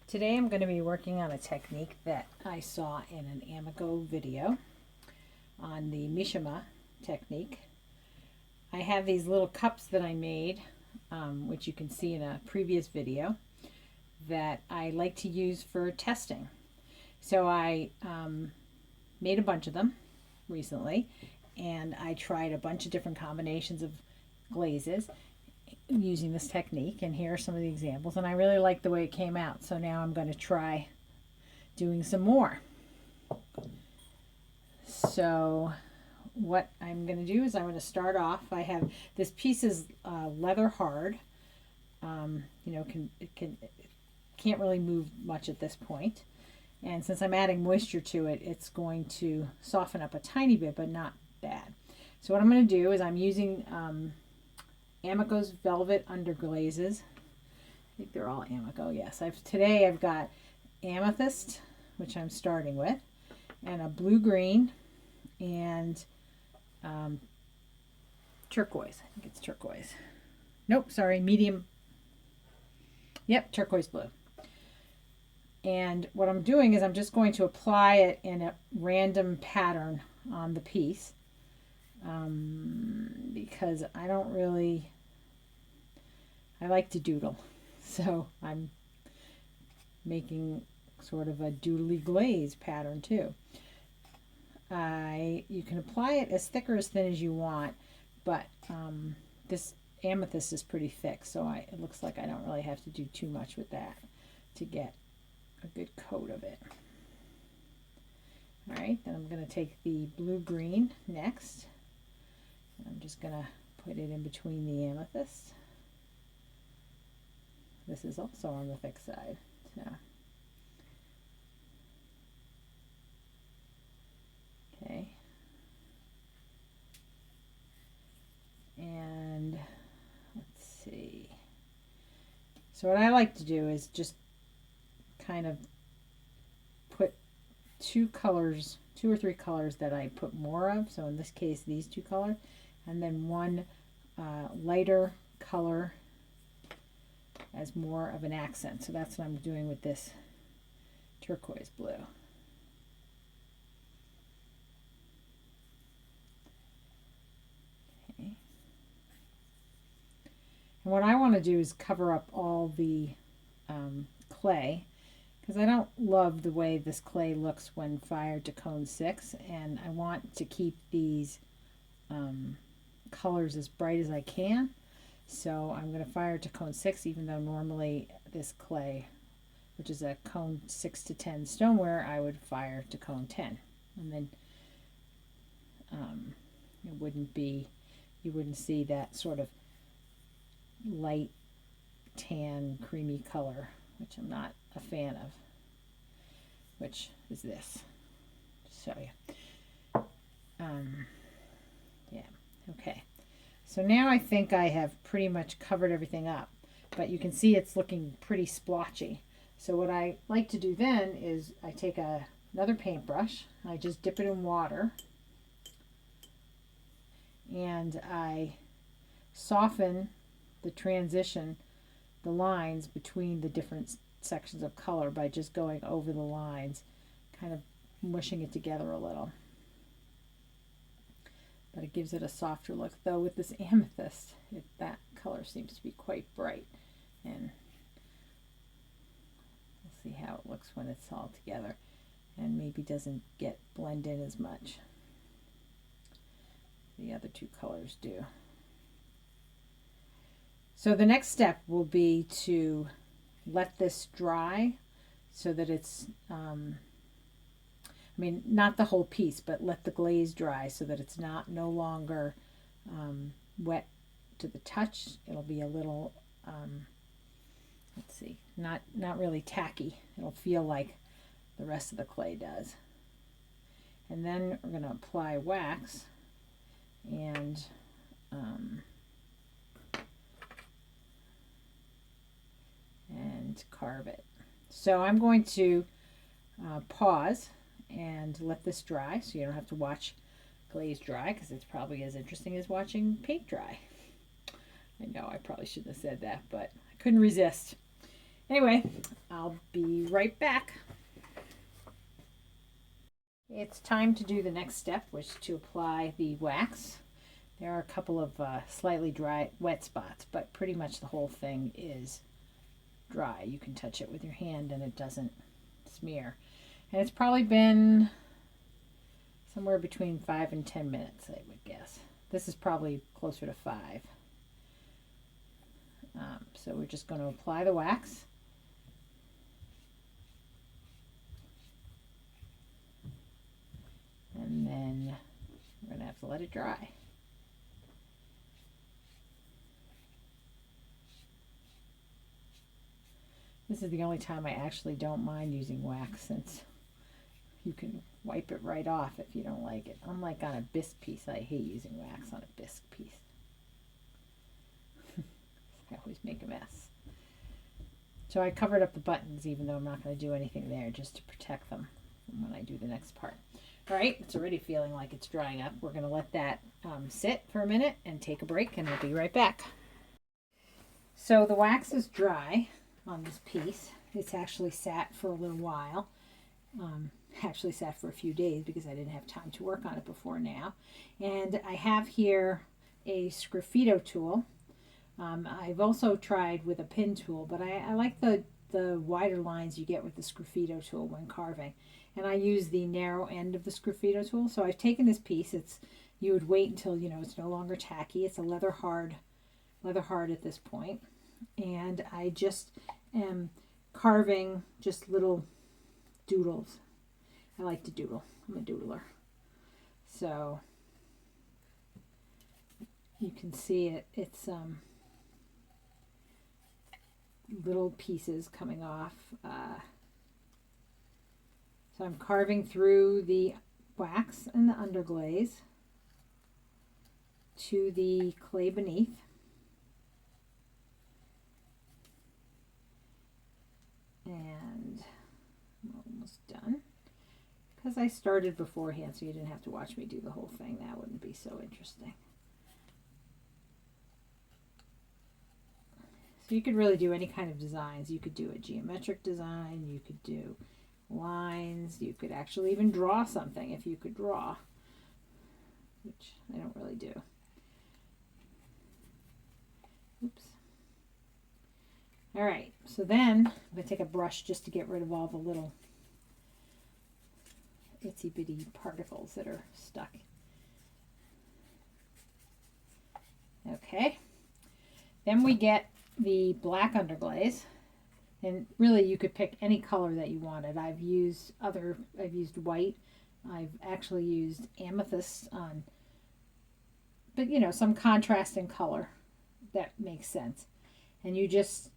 Today I'm going to be working on a technique that I saw in an Amico video on the Mishima technique. I have these little cups that I made, which you can see in a previous video, that I like to use for testing. So I made a bunch of them recently, and I tried a bunch of different combinations of glazes using this technique, and here are some of the examples, and I really like the way it came out, so now I'm going to try doing some more. So what I'm going to do is I'm going to start off. I have this piece is leather hard. It can't really move much at this point, and since I'm adding moisture to it, it's going to soften up a tiny bit, but not bad. So what I'm going to do is I'm using Amico's velvet underglazes. I think they're all Amico. Yes, today I've got amethyst, which I'm starting with, and a blue green, and turquoise. I think it's turquoise. Nope, sorry, medium. Yep, turquoise blue. And what I'm doing is I'm just going to apply it in a random pattern on the piece, because I like to doodle. So I'm making sort of a doodly glaze pattern too. You can apply it as thick or as thin as you want, but this amethyst is pretty thick, so it looks like I don't really have to do too much with that to get a good coat of it. All right, then I'm going to take the blue-green next. I'm just going to put it in between the amethyst. This is also on the thick side. So, okay. And let's see. So what I like to do is just kind of put two or three colors that I put more of. So in this case, these two colors, and then one lighter color as more of an accent. So that's what I'm doing with this turquoise blue. Okay. And what I want to do is cover up all the clay, because I don't love the way this clay looks when fired to cone 6, and I want to keep these colors as bright as I can. So I'm going to fire to cone 6, even though normally this clay, which is a cone 6 to 10 stoneware, I would fire to cone 10. And then you wouldn't see that sort of light tan creamy color, which I'm not a fan of, which is this. Just show you. Yeah, okay. So now I think I have pretty much covered everything up, but you can see it's looking pretty splotchy. So what I like to do then is I take another paintbrush, I just dip it in water, and I soften the transition, the lines between the different sections of color by just going over the lines, kind of mushing it together a little. But it gives it a softer look, though with this amethyst, that color seems to be quite bright, and we'll see how it looks when it's all together and maybe doesn't blend in as much. The other two colors do. So the next step will be to let this dry so that it's not the whole piece, but let the glaze dry so that it's no longer wet to the touch. It'll be a little, let's see, not really tacky. It'll feel like the rest of the clay does. And then we're going to apply wax and carve it. So I'm going to pause and let this dry, so you don't have to watch glaze dry, because it's probably as interesting as watching paint dry. I know I probably shouldn't have said that, but I couldn't resist. Anyway, I'll be right back. It's time to do the next step, which is to apply the wax. There are a couple of slightly dry, wet spots, but pretty much the whole thing is dry. You can touch it with your hand and it doesn't smear. And it's probably been somewhere between 5 and 10 minutes, I would guess. This is probably closer to 5. So we're just going to apply the wax. And then we're going to have to let it dry. This is the only time I actually don't mind using wax, since you can wipe it right off if you don't like it. Unlike on a bisque piece, I hate using wax on a bisque piece. I always make a mess. So I covered up the buttons, even though I'm not going to do anything there, just to protect them when I do the next part. All right, it's already feeling like it's drying up. We're going to let that sit for a minute and take a break, and I'll be right back. So the wax is dry on this piece. It's actually sat for a little while. Actually sat for a few days because I didn't have time to work on it before now. And I have here a sgraffito tool. I've also tried with a pin tool, but I like the wider lines you get with the sgraffito tool when carving. And I use the narrow end of the sgraffito tool. So I've taken this piece. You would wait until, it's no longer tacky. It's a leather hard at this point. And I just am carving just little doodles. I like to doodle. I'm a doodler. So you can see it's little pieces coming off. So I'm carving through the wax and the underglaze to the clay beneath. And I'm almost done. Because I started beforehand, so you didn't have to watch me do the whole thing. That wouldn't be so interesting. So you could really do any kind of designs. You could do a geometric design. You could do lines. You could actually even draw something if you could draw, which I don't really do. Oops. All right, so then I'm going to take a brush just to get rid of all the little itsy bitty particles that are stuck. Okay, then we get the black underglaze, and really you could pick any color that you wanted. I've used white. I've actually used amethyst on, but some contrasting color that makes sense. And you just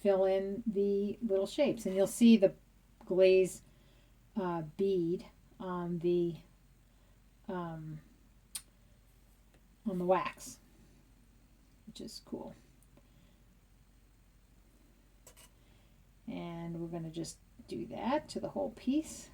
fill in the little shapes, and you'll see the glaze bead on the wax, which is cool. And we're going to just do that to the whole piece.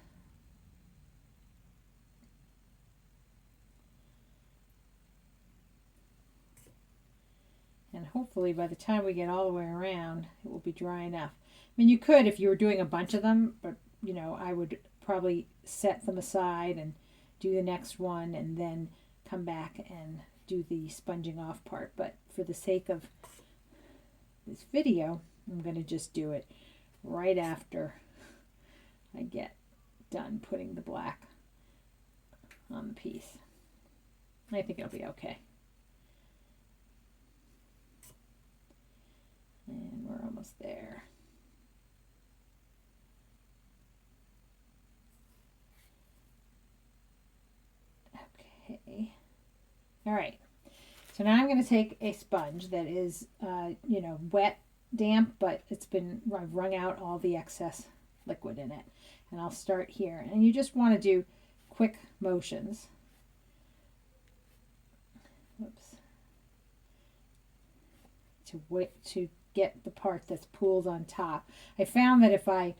And hopefully by the time we get all the way around, it will be dry enough. I mean, you could if you were doing a bunch of them, but I would probably set them aside and do the next one and then come back and do the sponging off part. But for the sake of this video, I'm going to just do it right after I get done putting the black on the piece. I think it'll be okay. And we're almost there. Okay. All right. So now I'm going to take a sponge that is, wet, damp, but I've wrung out all the excess liquid in it. And I'll start here. And you just want to do quick motions. Whoops. To get the part that's pooled on top. I found that if I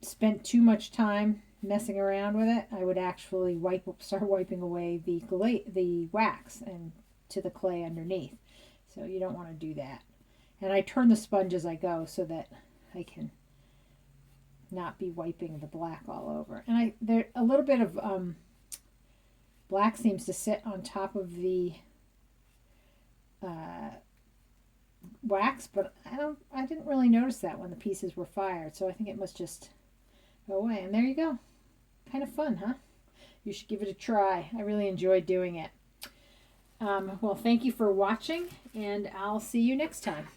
spent too much time messing around with it, I would actually start wiping away the wax and to the clay underneath. So you don't want to do that. And I turn the sponge as I go so that I can not be wiping the black all over. And there a little bit of black seems to sit on top of the wax, but I didn't really notice that when the pieces were fired, so I think it must just go away. And there you go. Kind of fun, huh? You should give it a try. I really enjoyed doing it. Well, thank you for watching, and I'll see you next time.